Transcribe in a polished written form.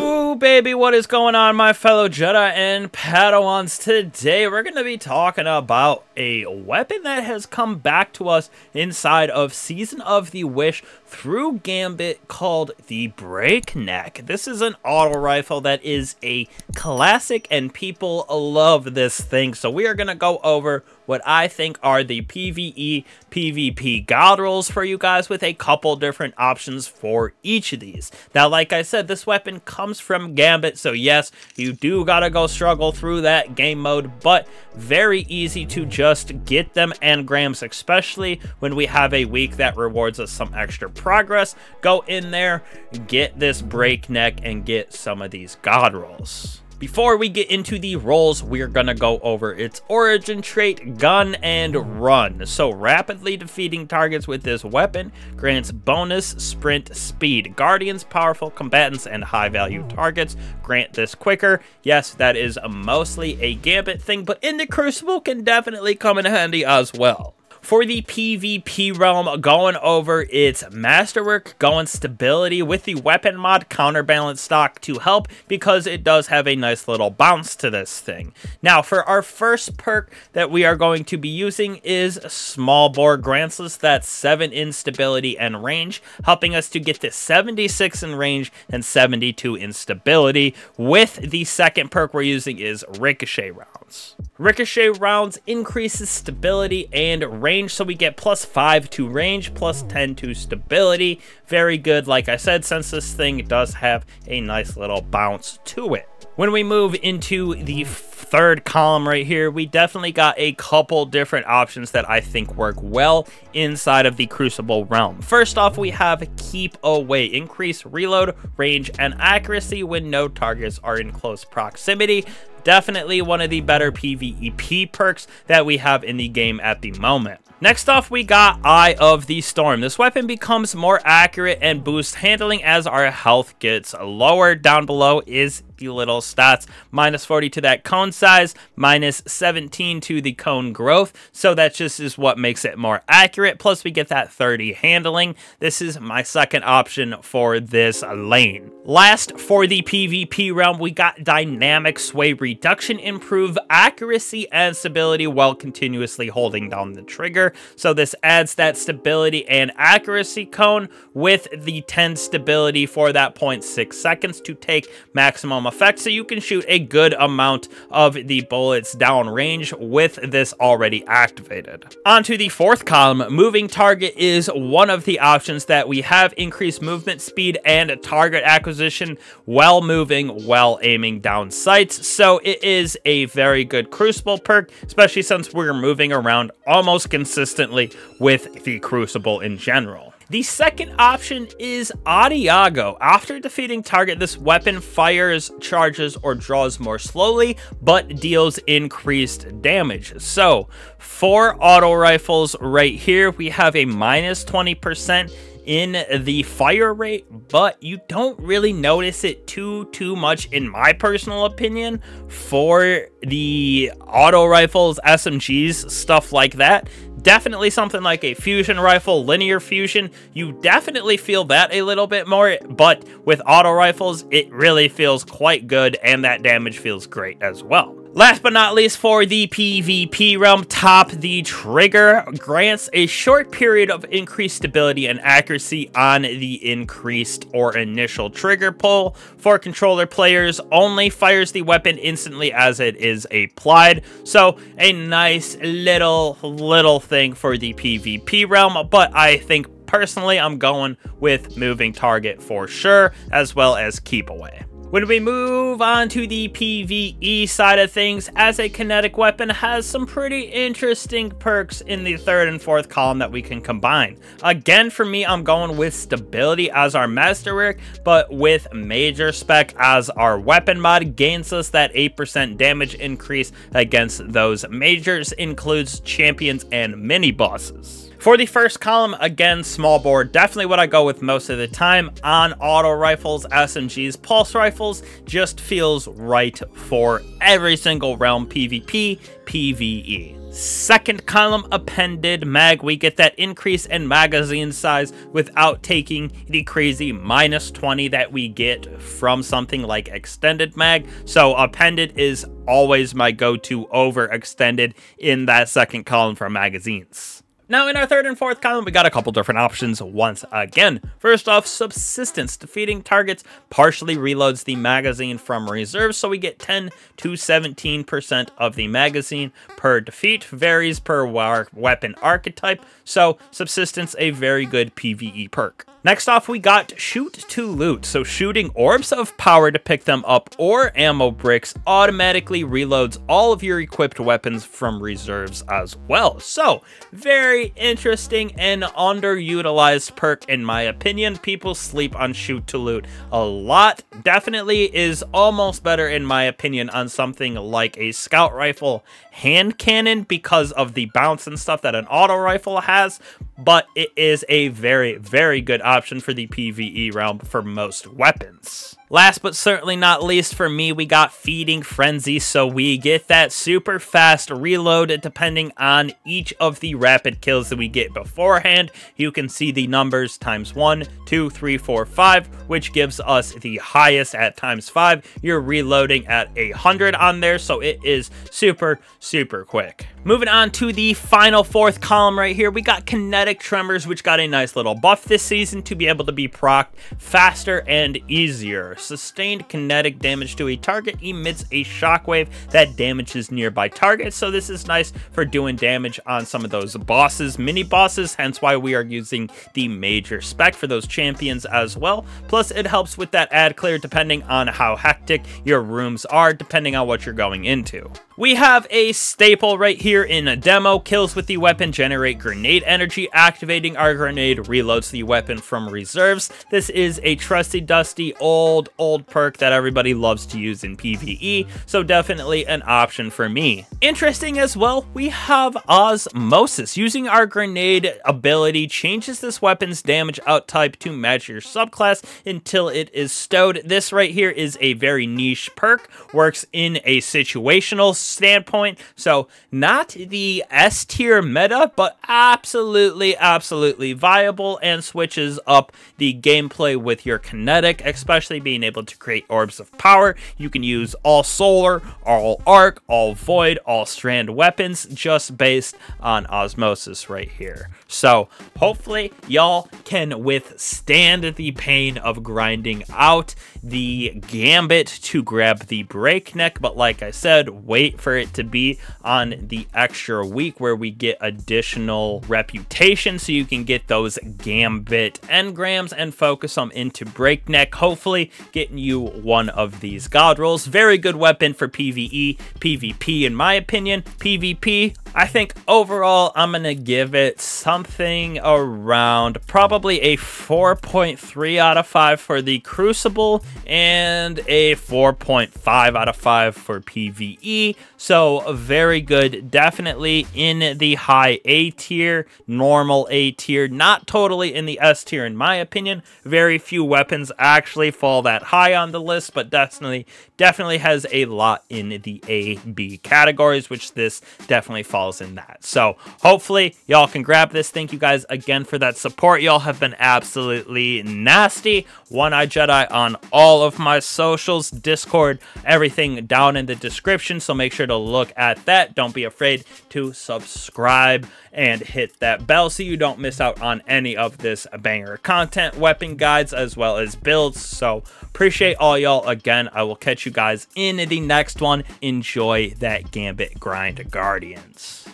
Ooh, baby, what is going on, my fellow Jedi and Padawans? Today, we're going to be talking about a weapon that has come back to us inside of Season of the Wish through Gambit called the Breakneck. This is an auto rifle that is a classic, and people love this thing. So we are going to go over what I think are the PvE, PvP God rolls for you guys with a couple different options for each of these. Now, like I said, this weapon comes from Gambit, so yes, you do gotta go struggle through that game mode, but very easy to just get them engrams, especially when we have a week that rewards us some extra progress. Go in there, get this Breakneck, and get some of these God rolls. Before we get into the rolls, we're gonna go over its origin trait, gun and run. So rapidly defeating targets with this weapon grants bonus sprint speed. Guardians, powerful combatants, and high value targets grant this quicker. Yes, that is mostly a Gambit thing, but in the Crucible can definitely come in handy as well. For the PvP realm, going over its masterwork, going stability with the weapon mod counterbalance stock to help, because it does have a nice little bounce to this thing. Now, for our first perk that we are going to be using is small bore, grants us that 7 in stability and range, helping us to get to 76 in range and 72 in stability. With the second perk we're using is ricochet rounds. Ricochet rounds increases stability and range, so we get +5 to range, +10 to stability. Very good, like I said, since this thing does have a nice little bounce to it. When we move into the third column right here, we definitely got a couple different options that I think work well inside of the Crucible realm. First off, we have Keep Away. Increase reload, range, and accuracy when no targets are in close proximity. Definitely one of the better PvEP perks that we have in the game at the moment. Next off, we got Eye of the Storm. This weapon becomes more accurate and boosts handling as our health gets lower. Down below is the little stats. -40 to that cone size, -17 to the cone growth. So that just is what makes it more accurate. Plus we get that 30 handling. This is my second option for this lane. Last, for the PvP realm, we got dynamic sway reduction. Improve accuracy and stability while continuously holding down the trigger. So this adds that stability and accuracy cone with the 10 stability for that 0.6 seconds to take maximum effect, so you can shoot a good amount of the bullets downrange with this already activated. Onto the fourth column, moving target is one of the options that we have. Increased movement speed and target acquisition while moving, while aiming down sights. So it is a very good Crucible perk, especially since we're moving around almost consistently with the Crucible in general. The second option is Adiago. After defeating target, this weapon fires, charges, or draws more slowly, but deals increased damage. So, for auto rifles right here, we have a -20% in the fire rate, but you don't really notice it too much, in my personal opinion. For the auto rifles, SMGs, stuff like that, definitely something like a fusion rifle, linear fusion, you definitely feel that a little bit more, but with auto rifles, it really feels quite good, and that damage feels great as well. Last but not least, for the PvP realm, Top the Trigger grants a short period of increased stability and accuracy on the increased or initial trigger pull. For controller players only, fires the weapon instantly as it is applied. So a nice little thing for the PvP realm, but I think personally I'm going with moving target for sure, as well as Keep Away. When we move on to the PvE side of things, as a kinetic weapon has some pretty interesting perks in the third and fourth column that we can combine. Again, for me, I'm going with stability as our masterwork, but with major spec as our weapon mod. Gains us that 8% damage increase against those majors, includes champions and mini bosses. For the first column, again, small bore, definitely what I go with most of the time on auto rifles, SMGs, pulse rifles, just feels right for every single realm, PvP, PvE. Second column, appended mag, we get that increase in magazine size without taking the crazy -20 that we get from something like extended mag. So appended is always my go-to over extended in that second column for magazines. Now, in our third and fourth column, we got a couple different options once again. First off, subsistence. Defeating targets partially reloads the magazine from reserves, so we get 10 to 17% of the magazine per defeat. Varies per weapon archetype, so subsistence, a very good PvE perk. Next off, we got shoot to loot. So shooting orbs of power to pick them up or ammo bricks automatically reloads all of your equipped weapons from reserves as well. So very interesting and underutilized perk in my opinion. People sleep on shoot to loot a lot. Definitely is almost better in my opinion on something like a scout rifle hand cannon because of the bounce and stuff that an auto rifle has, but it is a very, very good option for the PvE realm for most weapons. Last but certainly not least for me, we got Feeding Frenzy, so we get that super fast reload depending on each of the rapid kills that we get beforehand. You can see the numbers times 1, 2, 3, 4, 5, which gives us the highest at times 5. You're reloading at 100 on there, so it is super, super quick. Moving on to the final fourth column right here, we got Kinetic Tremors, which got a nice little buff this season to be able to be procced faster and easier. Sustained kinetic damage to a target emits a shockwave that damages nearby targets, so this is nice for doing damage on some of those bosses, mini bosses, hence why we are using the major spec for those champions as well. Plus it helps with that ad clear depending on how hectic your rooms are, depending on what you're going into. We have a staple right here in a demo. Kills with the weapon generate grenade energy. Activating our grenade reloads the weapon from reserves. This is a trusty dusty old perk that everybody loves to use in PvE, so definitely an option for me. Interesting as well, we have Osmosis. Using our grenade ability changes this weapon's damage out type to match your subclass until it is stowed. This right here is a very niche perk, works in a situational standpoint, so not the S tier meta, but absolutely viable and switches up the gameplay with your kinetic, especially being able to create orbs of power. You can use all solar, all arc, all void, all strand weapons just based on osmosis right here. So hopefully y'all can withstand the pain of grinding out the Gambit to grab the Breakneck, but like I said, wait for it to be on the extra week where we get additional reputation so you can get those Gambit Engrams and focus them into Breakneck, hopefully getting you one of these God Rolls. Very good weapon for PvE, PvP in my opinion. PvP, I think overall I'm gonna give it something around probably a 4.3 out of 5 for the Crucible and a 4.5 out of 5 for PvE. So very good, definitely in the high A tier, normal A tier, not totally in the S tier in my opinion. Very few weapons actually fall that high on the list, but definitely has a lot in the A, B categories, which this definitely falls in that. So hopefully y'all can grab this. Thank you guys again for that support. Y'all have been absolutely nasty. One-Eyed Jedi on all of my socials, Discord, everything down in the description, so make sure to look at that. Don't be afraid to subscribe and hit that bell so you don't miss out on any of this banger content, weapon guides, as well as builds. So appreciate all y'all again. I will catch you guys in the next one. Enjoy that Gambit grind, Guardians.